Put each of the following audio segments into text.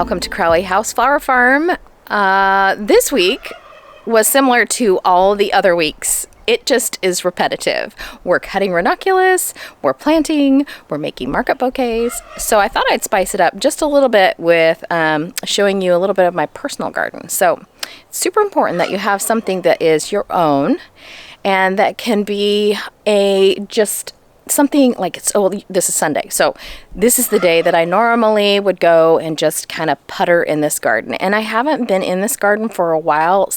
Welcome to Crowley House Flower Farm. This week was similar to all the other weeks. It just is repetitive. We're cutting ranunculus, we're planting, we're making market bouquets. So I thought I'd spice it up just a little bit with showing you a little bit of my personal garden. So it's super important that you have something that is your own and that can be something like this is Sunday. So this is the day that I normally would go and just kind of putter in this garden. And I haven't been in this garden for a while.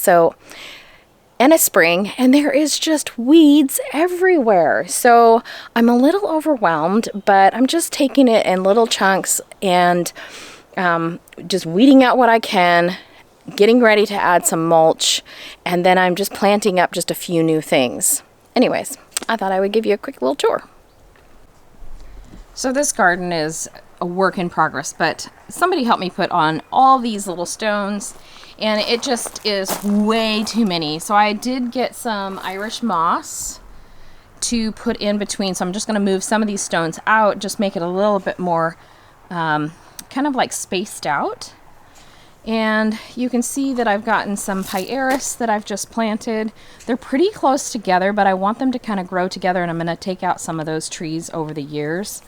And it's spring and there is just weeds everywhere. So I'm a little overwhelmed, but I'm just taking it in little chunks and just weeding out what I can, getting ready to add some mulch, and then I'm just planting up just a few new things. Anyways, I thought I would give you a quick little tour. So this garden is a work in progress, but somebody helped me put on all these little stones and it just is way too many. So I did get some Irish moss to put in between. So I'm just going to move some of these stones out, just make it a little bit more kind of like spaced out. And you can see that I've gotten some Pieris that I've just planted. They're pretty close together, but I want them to kind of grow together, and I'm going to take out some of those trees over the years.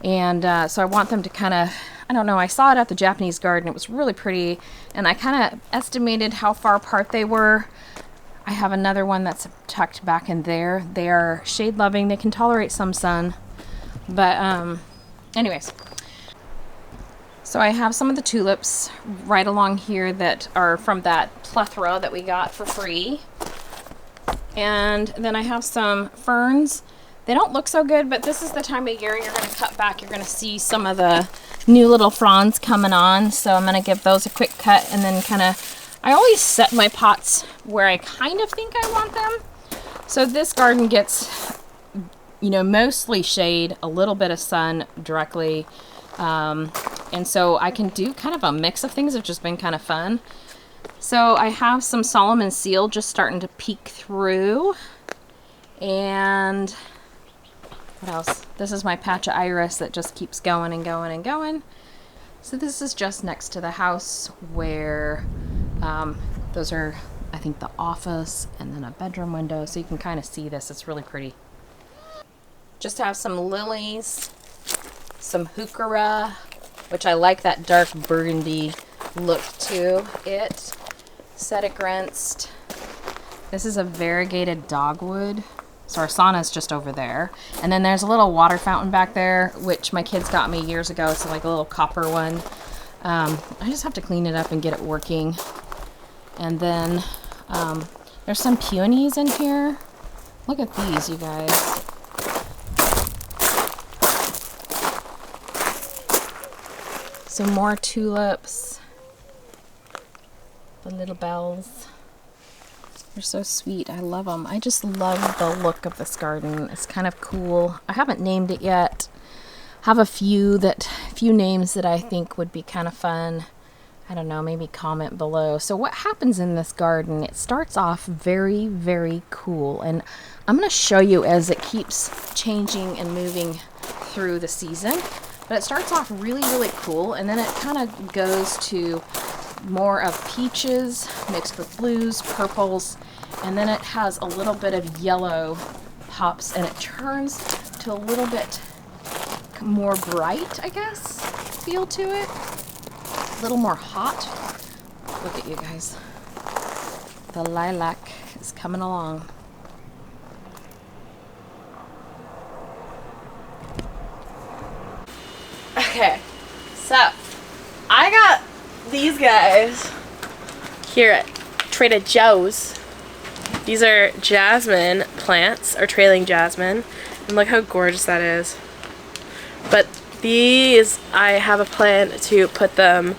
And so I want them to kind of, I don't know, I saw it at the Japanese garden. It was really pretty, and I kind of estimated how far apart they were. I have another one that's tucked back in there. They are shade loving. They can tolerate some sun. But anyways. So I have some of the tulips right along here that are from that plethora that we got for free. And then I have some ferns. They don't look so good, but this is the time of year you're going to cut back. You're going to see some of the new little fronds coming on. So I'm going to give those a quick cut and then I always set my pots where I kind of think I want them. So this garden gets, mostly shade, a little bit of sun directly. And so I can do kind of a mix of things. It's just been kind of fun. So I have some Solomon seal just starting to peek through. And what else? This is my patch of iris that just keeps going and going and going. So this is just next to the house where those are, I think, the office and then a bedroom window. So you can kind of see this. It's really pretty. Just have some lilies, some heuchera, which I like that dark burgundy look to it. Set against. This is a variegated dogwood. So our sauna's just over there. And then there's a little water fountain back there, which my kids got me years ago. It's like a little copper one. I just have to clean it up and get it working. And then there's some peonies in here. Look at these, you guys. Some more tulips. The little bells. They're so sweet. I love them. I just love the look of this garden. It's kind of cool. I haven't named it yet. Have a few names that I think would be kind of fun. I don't know, maybe comment below. So what happens in this garden, it starts off very, very cool. And I'm going to show you as it keeps changing and moving through the season. But it starts off really, really cool, and then it kind of goes to more of peaches mixed with blues, purples, and then it has a little bit of yellow pops, and it turns to a little bit more bright, I guess, feel to it. A little more hot. Look at you guys. The lilac is coming along. Okay, so I got these guys here at Trader Joe's. These are jasmine plants, or trailing jasmine, and look how gorgeous that is. But these, I have a plan to put them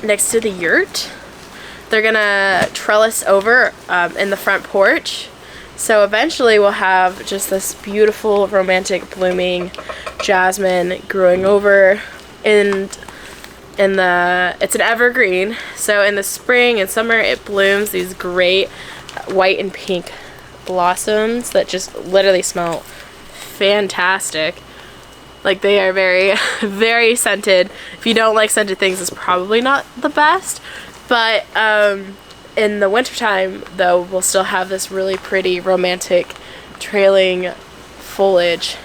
next to the yurt. They're gonna trellis over in the front porch. So eventually we'll have just this beautiful, romantic, blooming jasmine growing over, and it's an evergreen. So in the spring and summer it blooms these great white and pink blossoms that just literally smell fantastic. Like, they are very, very scented. If you don't like scented things, it's probably not the best. But in the wintertime, though, we'll still have this really pretty, romantic, trailing foliage.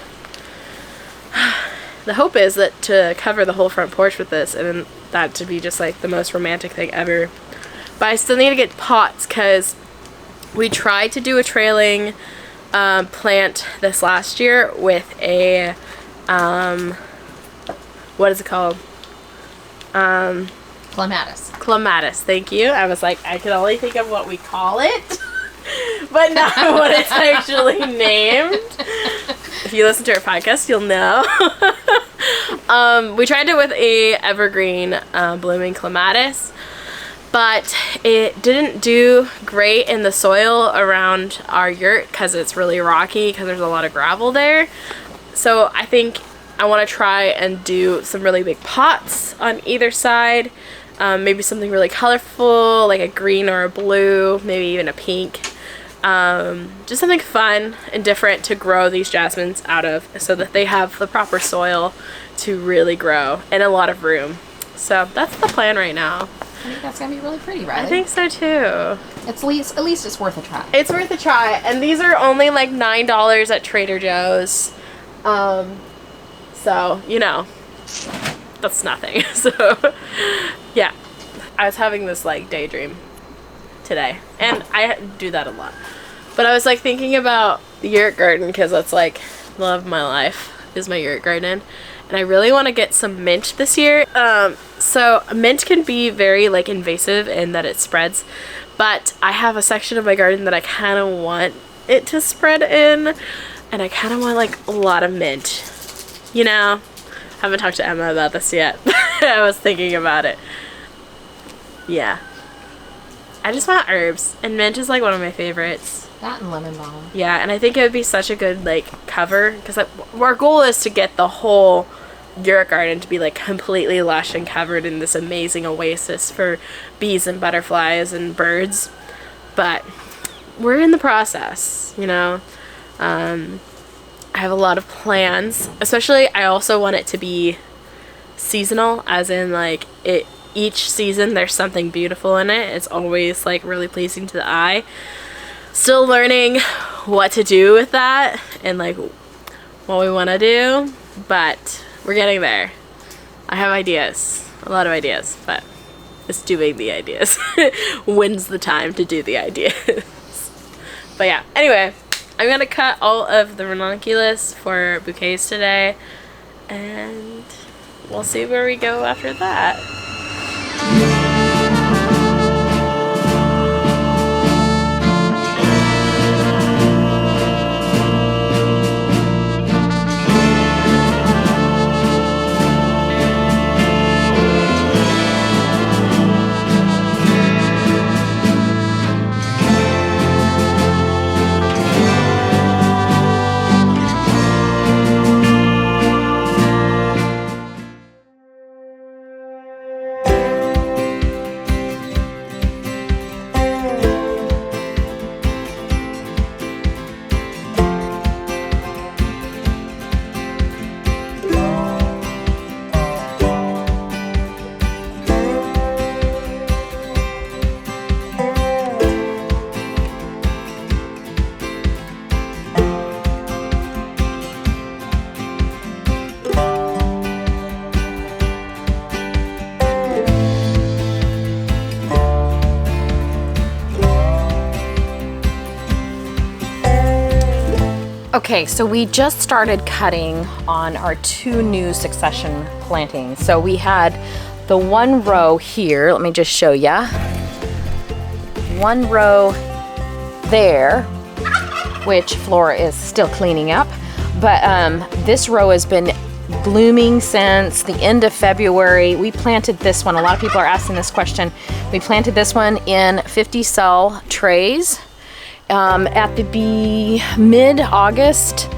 The hope is that to cover the whole front porch with this, and then that to be just like the most romantic thing ever. But I still need to get pots, because we tried to do a trailing plant this last year with a what is it called? Clematis. Clematis, thank you. I was like, I can only think of what we call it, but not what it's actually named. If you listen to our podcast, you'll know. We tried it with a evergreen blooming clematis, but it didn't do great in the soil around our yurt because it's really rocky, because there's a lot of gravel there. So I think I want to try and do some really big pots on either side. Maybe something really colorful, like a green or a blue, maybe even a pink. Just something fun and different to grow these jasmines out of, so that they have the proper soil to really grow and a lot of room. So that's the plan right now. I think that's gonna be really pretty, right? I think so too. At least it's worth a try. It's worth a try, and these are only like $9 at Trader Joe's. So, you know, that's nothing. So, yeah. I was having this like daydream today, and I do that a lot. But I was like thinking about the yurt garden, because that's like the love of my life is my yurt garden, and I really want to get some mint this year. So mint can be very like invasive in that it spreads, but I have a section of my garden that I kind of want it to spread in, and I kind of want like a lot of mint. You know, haven't talked to Emma about this yet. I was thinking about it. Yeah. I just want herbs, and mint is like one of my favorites. That and lemon balm. Yeah, and I think it would be such a good like cover, because like, our goal is to get the whole yurt garden to be like completely lush and covered in this amazing oasis for bees and butterflies and birds. But we're in the process, you know. I have a lot of plans, especially I also want it to be seasonal, as in like each season there's something beautiful in it. It's always like really pleasing to the eye. Still learning what to do with that and like what we want to do, but we're getting there. I have ideas, a lot of ideas, but it's doing the ideas. When's the time to do the ideas? But yeah, anyway, I'm gonna cut all of the ranunculus for bouquets today, and we'll see where we go after that. Okay, so we just started cutting on our 2 new succession plantings. So we had the 1 row here. Let me just show ya. 1 row there, which Flora is still cleaning up. But this row has been blooming since the end of February. We planted this one. A lot of people are asking this question. We planted this one in 50 cell trays. At the mid-August,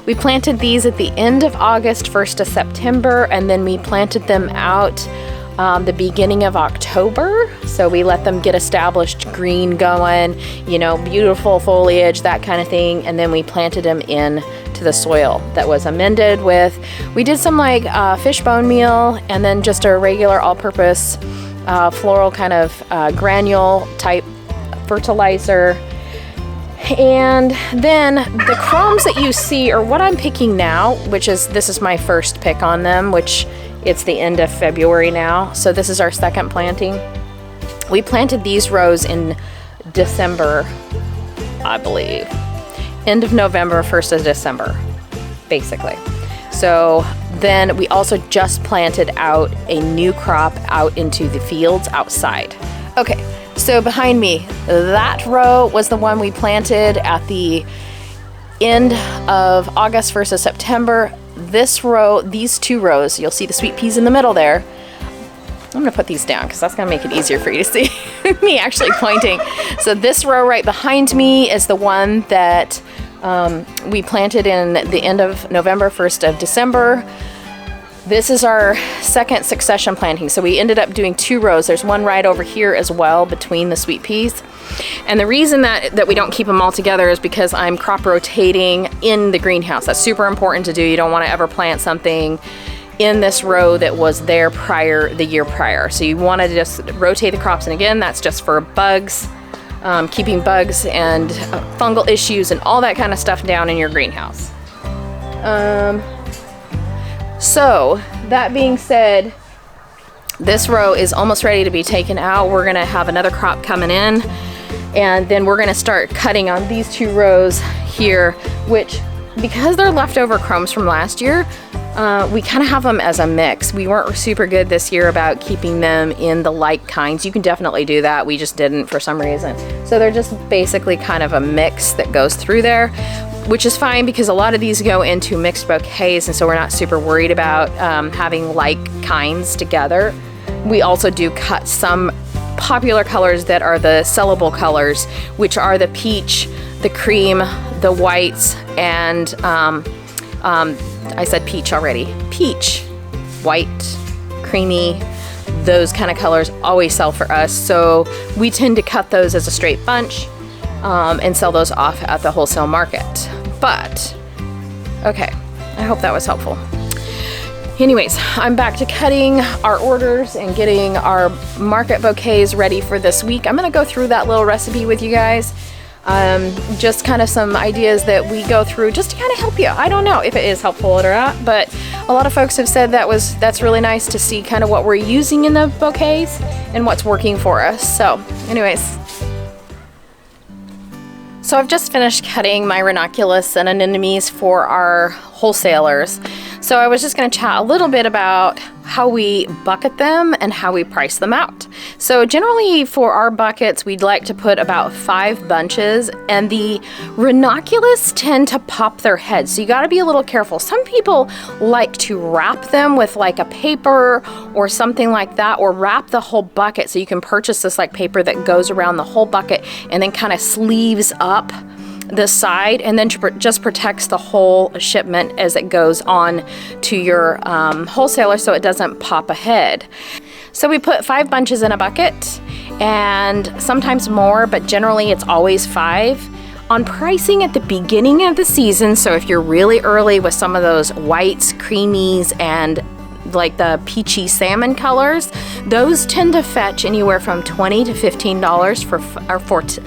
we planted these at the end of August, 1st of September, and then we planted them out the beginning of October. So we let them get established, green going, you know, beautiful foliage, that kind of thing. And then we planted them in to the soil that was amended with, we did some like fish bone meal and then just a regular all-purpose floral kind of granule type fertilizer. And then the crumbs that you see are what I'm picking now, which is, this is my first pick on them, which it's the end of February now. So this is our second planting. We planted these rows in December, I believe. End of November, 1st of December, basically. So then we also just planted out a new crop out into the fields outside. Okay, so behind me, that row was the one we planted at the end of August, 1st of September. This row, these two rows, you'll see the sweet peas in the middle there. I'm gonna put these down because that's gonna make it easier for you to see me actually pointing. So this row right behind me is the one that we planted in the end of November, 1st of December. This is our second succession planting. So we ended up doing two rows. There's one right over here as well between the sweet peas. And the reason that we don't keep them all together is because I'm crop rotating in the greenhouse. That's super important to do. You don't want to ever plant something in this row that was there the year prior. So you want to just rotate the crops. And again, that's just for bugs, keeping bugs and fungal issues and all that kind of stuff down in your greenhouse. So that being said, this row is almost ready to be taken out. We're gonna have another crop coming in, and then we're gonna start cutting on these two rows here, which, because they're leftover crumbs from last year, we kind of have them as a mix. We weren't super good this year about keeping them in the light kinds. You can definitely do that. We just didn't for some reason. So they're just basically kind of a mix that goes through there, which is fine because a lot of these go into mixed bouquets, and so we're not super worried about having like kinds together. We also do cut some popular colors that are the sellable colors, which are the peach, the cream, the whites, and I said peach already. Peach, white, creamy, those kind of colors always sell for us. So we tend to cut those as a straight bunch and sell those off at the wholesale market. But, okay, I hope that was helpful. Anyways, I'm back to cutting our orders and getting our market bouquets ready for this week. I'm gonna go through that little recipe with you guys. Just kind of some ideas that we go through just to kind of help you. I don't know if it is helpful or not, but a lot of folks have said that's really nice to see kind of what we're using in the bouquets and what's working for us. So anyways, so I've just finished cutting my ranunculus and anemones for our wholesalers. So I was just going to chat a little bit about how we bucket them and how we price them out. So generally for our buckets, we'd like to put about 5 bunches, and the ranunculus tend to pop their heads. So you got to be a little careful. Some people like to wrap them with like a paper or something like that, or wrap the whole bucket. So you can purchase this like paper that goes around the whole bucket and then kind of sleeves up the side, and then just protects the whole shipment as it goes on to your wholesaler, so it doesn't pop a head. So we put 5 bunches in a bucket, and sometimes more, but generally it's always 5. On pricing at the beginning of the season, so if you're really early with some of those whites, creamies, and like the peachy salmon colors, those tend to fetch anywhere from $20 to $15 for $20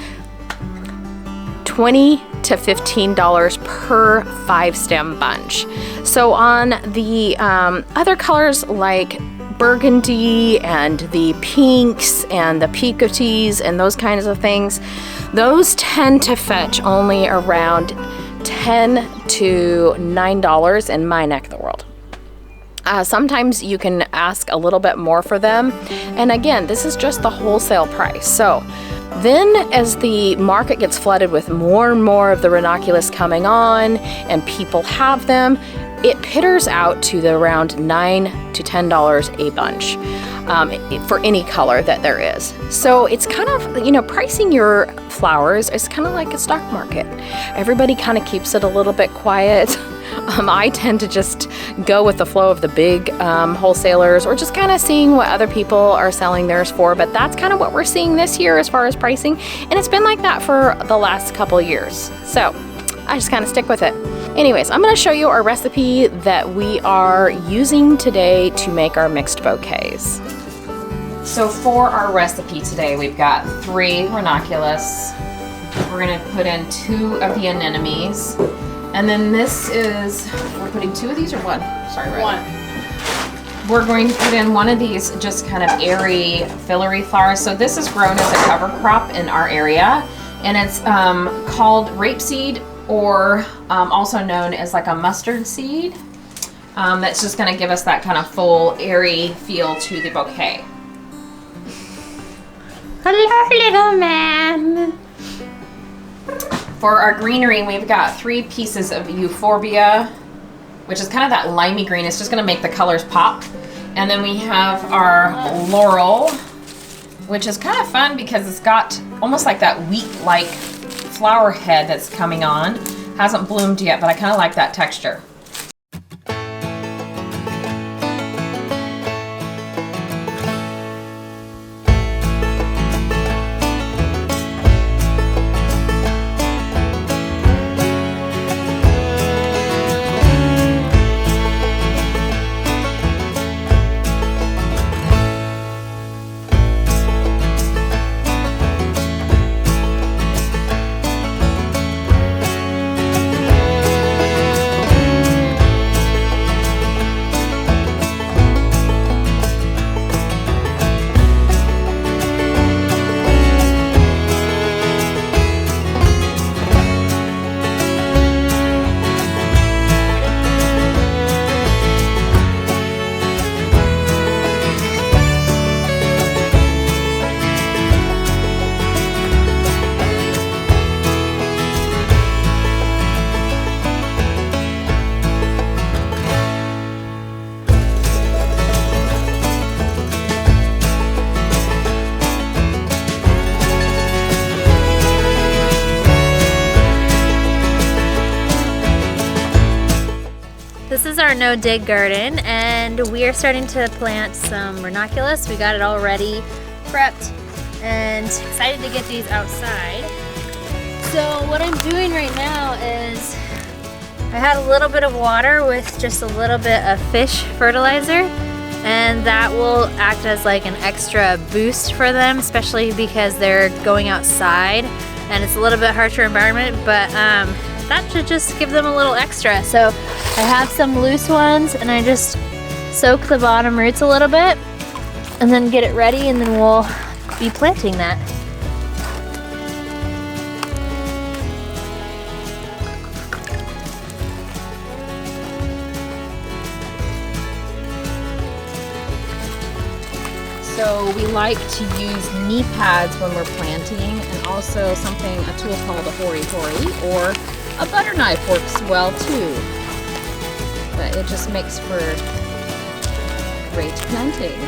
to $15 per 5-stem bunch. So on the other colors like burgundy and the pinks and the picotees and those kinds of things, those tend to fetch only around $10 to $9 in my neck of the world. Sometimes you can ask a little bit more for them, and again, this is just the wholesale price. So then as the market gets flooded with more and more of the ranunculus coming on and people have them, it pitters out to the around $9 to $10 a bunch for any color that there is. So it's kind of, pricing your flowers is kind of like a stock market. Everybody kind of keeps it a little bit quiet I tend to just go with the flow of the big wholesalers, or just kind of seeing what other people are selling theirs for. But that's kind of what we're seeing this year as far as pricing, and it's been like that for the last couple years. So I just kind of stick with it. Anyways, I'm going to show you our recipe that we are using today to make our mixed bouquets. So for our recipe today, we've got 3 ranunculus. We're going to put in 2 of the anemones. And then this is, we're putting 2 of these or 1? Sorry, Riley. 1. We're going to put in 1 of these just kind of airy, fillery flowers. So this is grown as a cover crop in our area. And it's called rapeseed, or also known as like a mustard seed. That's just going to give us that kind of full, airy feel to the bouquet. Hello, little man. For our greenery, we've got 3 pieces of euphorbia, which is kind of that limey green. It's just going to make the colors pop. And then we have our laurel, which is kind of fun because it's got almost like that wheat-like flower head that's coming on. Hasn't bloomed yet, but I kind of like that texture. This is our no-dig garden, and we are starting to plant some ranunculus. We got it all ready, prepped, and excited to get these outside. So what I'm doing right now is I had a little bit of water with just a little bit of fish fertilizer, and that will act as like an extra boost for them, especially because they're going outside and it's a little bit harsher environment, but that should just give them a little extra. So I have some loose ones, and I just soak the bottom roots a little bit and then get it ready, and then we'll be planting that. So we like to use knee pads when we're planting, and also a tool called a hori-hori, or a butter knife works well too. But it just makes for great planting.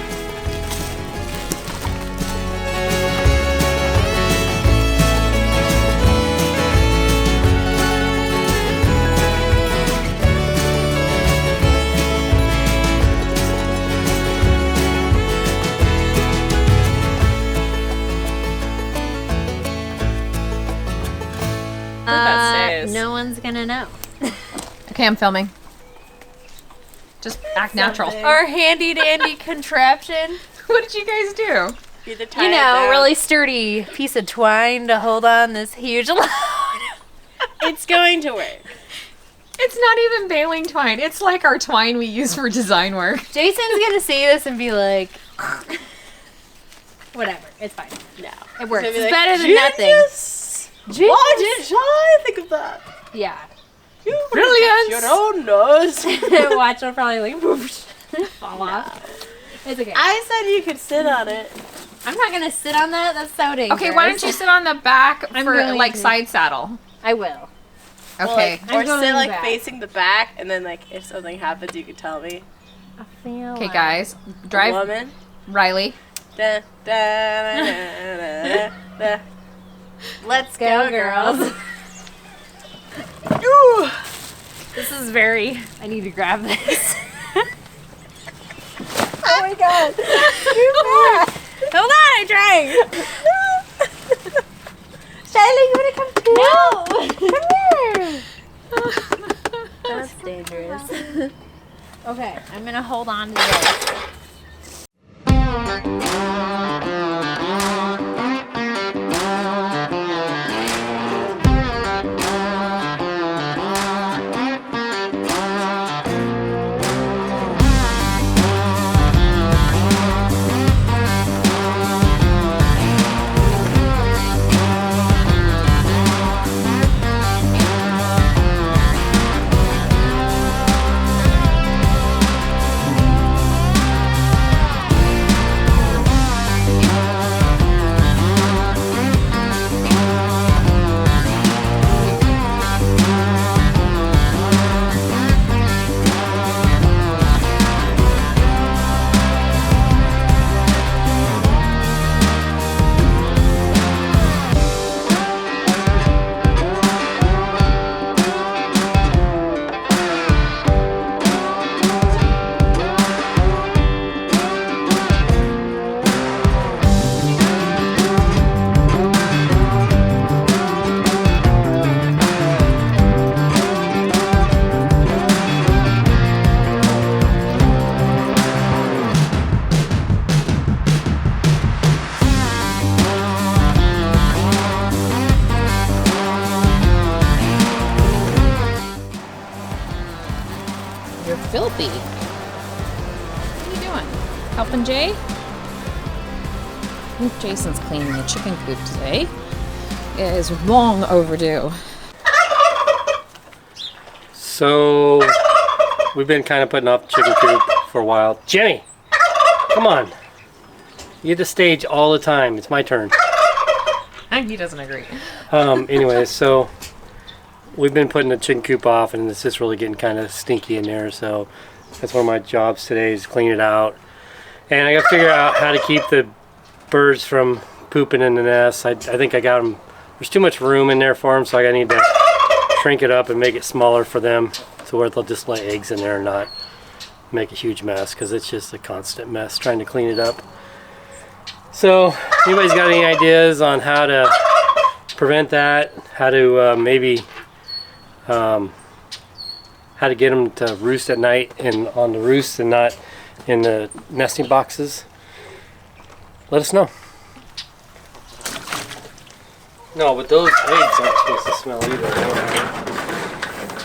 No one's gonna know. Okay, I'm filming. Just act natural. Our handy dandy contraption. What did you guys do? You know, really sturdy piece of twine to hold on this huge load. It's going to work. It's not even baling twine. It's like our twine we use for design work. Jason's gonna see this and be like, whatever, it's fine. No. It works. It's It's like, better than nothing. Why didn't I think of that? Yeah. You Brilliant. your own nose. Watch, it'll probably like fall off. It's okay. I said you could sit on it. I'm not gonna sit on that. That's so dangerous. Okay, why don't you sit on the back I'm for going like to. side saddle? I will. Okay. Well, or I'm going sit like back. facing the back, and then like if something happens, you could tell me. I feel Okay, like- guys, drive Woman. Riley. Da, da, da, da, da, da. Let's go, girls. Ooh. This is very, I need to grab this. Oh my god. Hold on, I'm trying. Shiley, you wanna come too? No. Come here. That's dangerous. Okay, I'm gonna hold on to this. You're filthy. What are you doing? Helping Jay? I think Jason's cleaning the chicken coop today. It is long overdue. So we've been kind of putting off the chicken coop for a while. Jenny, come on. You get the stage all the time. It's my turn. He doesn't agree. Anyway, so we've been putting the chicken coop off, and it's just really getting kind of stinky in there. So that's one of my jobs today, is clean it out. And I got to figure out how to keep the birds from pooping in the nest. I think I got them. There's too much room in there for them, so I need to shrink it up and make it smaller for them, so where they'll just lay eggs in there and not make a huge mess, because it's just a constant mess trying to clean it up. So anybody's got any ideas on how to prevent that, how to maybe how to get them to roost at night and on the roost and not in the nesting boxes, let us know. No, but those eggs aren't supposed to smell either.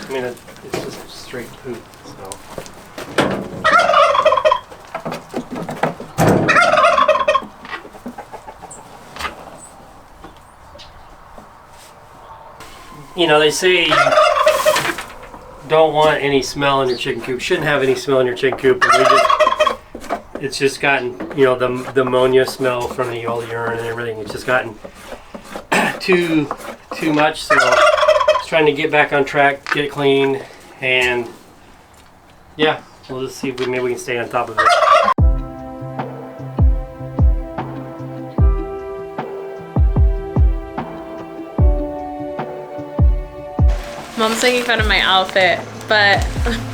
I mean, it's just straight poop, so. You know, they say you don't want any smell in your chicken coop. Shouldn't have any smell in your chicken coop. But it's just gotten, you know, the ammonia smell from all the urine and everything. It's just gotten too much. So just trying to get back on track, get it clean, and yeah, we'll just see if maybe we can stay on top of it. Mom's making fun of my outfit, but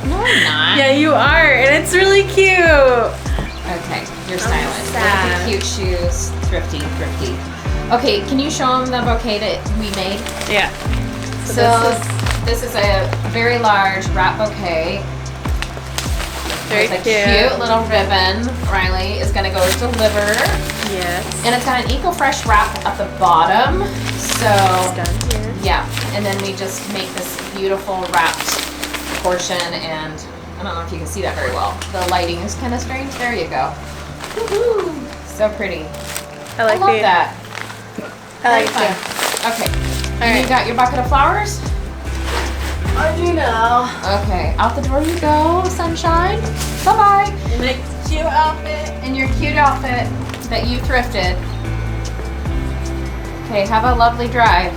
No, I'm not. yeah, you are, and it's really cute. Okay, you're stylish. sad. Cute shoes. Thrifty. Okay, can you show them the bouquet that we made? Yeah. So this is a very large wrap bouquet. Very with a cute little ribbon. Riley is gonna go deliver. Yes. And it's got an eco-fresh wrap at the bottom. So It's done here. yeah, and then we just make this beautiful wrapped portion, and I don't know if you can see that very well. The lighting is kind of strange. There you go. Woohoo! So pretty. I like love the. that. I like Very it. fun. Okay. All You right. got your bucket of flowers? I do now. Okay. Out the door you go, sunshine. Bye-bye. In a cute outfit. In your cute outfit that you thrifted. Okay, have a lovely drive.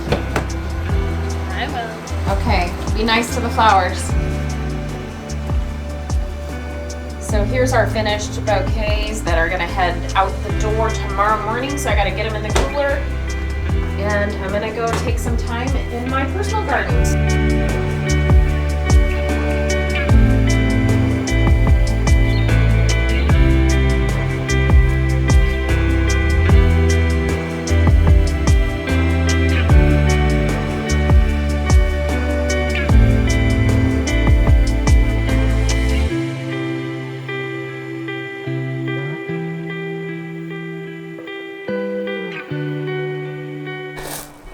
I will. Okay, be nice to the flowers. So here's our finished bouquets that are gonna head out the door tomorrow morning. So I gotta get them in the cooler. And I'm gonna go take some time in my personal gardens.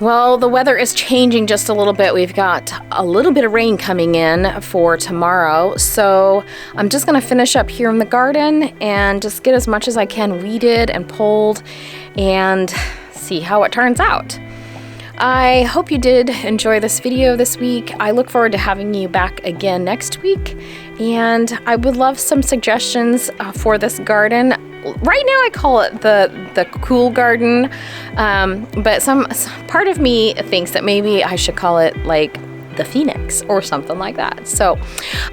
Well, the weather is changing just a little bit. We've got a little bit of rain coming in for tomorrow. So I'm just gonna finish up here in the garden and just get as much as I can weeded and pulled and see how it turns out. I hope you did enjoy this video this week. I look forward to having you back again next week. And I would love some suggestions for this garden. Right now I call it the cool garden, but some part of me thinks that maybe I should call it like the Phoenix or something like that. So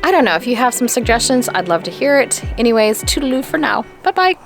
I don't know. If you have some suggestions, I'd love to hear it. Anyways, toodaloo for now. Bye-bye.